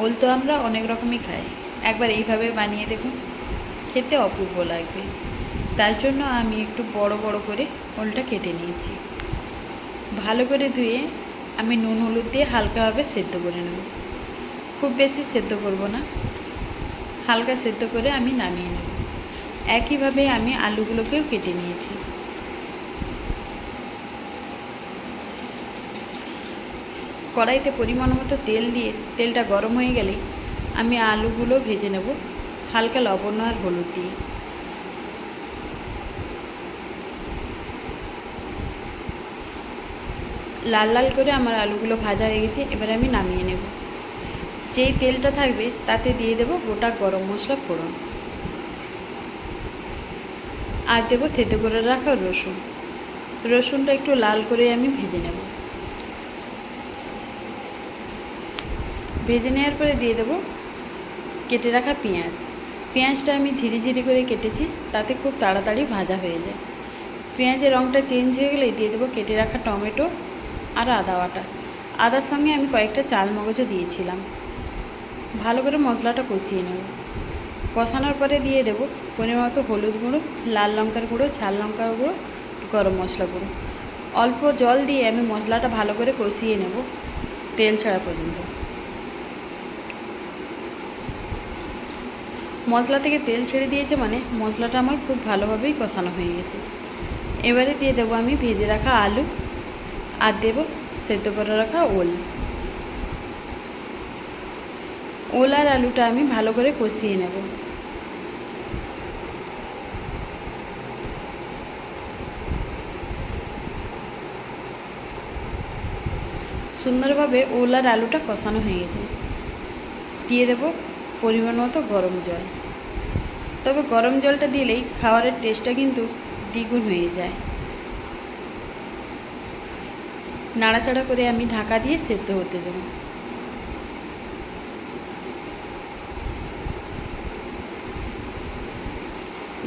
ওল তো আমরা অনেক রকমই খাই, একবার এইভাবে বানিয়ে দেখুন, খেতে অপূর্ব লাগবে। তার জন্য আমি একটু বড় বড় করে ওলটা কেটে নিয়েছি। ভালো করে ধুয়ে আমি নুন হলুদ দিয়ে হালকাভাবে সেদ্ধ করে নেব। খুব বেশি সেদ্ধ করব না, হালকা সেদ্ধ করে আমি নামিয়ে নেব। একইভাবে আমি আলুগুলোকেও কেটে নিয়েছি। কড়াইতে পরিমাণ মতো তেল দিয়ে তেলটা গরম হয়ে গেলেই আমি আলুগুলো ভেজে নেব হালকা লবণ আর হলুদ দিয়ে। লাল লাল করে আমার আলুগুলো ভাজা হয়ে গেছে, এবার আমি নামিয়ে নেব। যেই তেলটা থাকবে তাতে দিয়ে দেব গোটা গরম মশলা ফোড়ন, আর দেবো থেতো করে রাখা রসুন। রসুনটা একটু লাল করে আমি ভেজে নেব। ভেজে নেওয়ার পরে দিয়ে দেবো কেটে রাখা পেঁয়াজ। পেঁয়াজটা আমি ঝিরিঝিরি করে কেটেছি, তাতে খুব তাড়াতাড়ি ভাজা হয়ে যায়। পেঁয়াজের রঙটা চেঞ্জ হয়ে গেলেই দিয়ে দেবো কেটে রাখা টমেটো আর আদা বাটা। আদার সঙ্গে আমি কয়েকটা চালমগজও দিয়েছিলাম। ভালো করে মশলাটা কষিয়ে নেব। কষানোর পরে দিয়ে দেবো পরিমাণ মতো হলুদ গুঁড়ো, লাল লঙ্কার গুঁড়ো, ঝাল লঙ্কার গুঁড়ো, গরম মশলা গুঁড়ো। অল্প জল দিয়ে আমি মশলাটা ভালো করে কষিয়ে নেব তেল ছাড়া পর্যন্ত। মশলা থেকে তেল ছেড়ে দিয়েছে মানে মশলাটা আমার খুব ভালোভাবেই কষানো হয়ে গেছে। এবারে দিয়ে দেবো আমি ভেজে রাখা আলু, আর দেবো সেদ্ধ করে রাখা ওল। ওল আর আলুটা আমি ভালো করে কষিয়ে নেব। সুন্দরভাবে ওল আর আলুটা কষানো হয়ে গেছে। দিয়ে দেবো পরিমাণ মতো গরম জল। তবে গরম জলটা দিলেই খাবারের টেস্টটা কিন্তু দ্বিগুণ হয়ে যায়। নাড়াচাড়া করে আমি ঢাকা দিয়ে সেদ্ধ হতে দেব।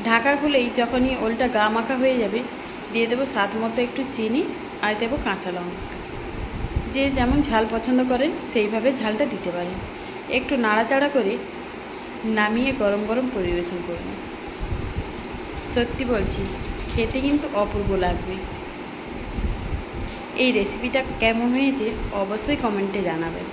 ঢাকা খুলেই যখনই ওলটা গা মাখা হয়ে যাবে দিয়ে দেবো স্বাদ মতো একটু চিনি, আর দেবো কাঁচা লঙ্কা। যে যেমন ঝাল পছন্দ করেন সেইভাবে ঝালটা দিতে পারেন। একটু নাড়াচাড়া করে নামিয়ে গরম গরম পরিবেশন করবেন। সত্যি বলছি, খেতে কিন্তু অপূর্ব লাগবে। এই রেসিপিটা কেমন হয়েছে অবশ্যই কমেন্টে জানাবেন।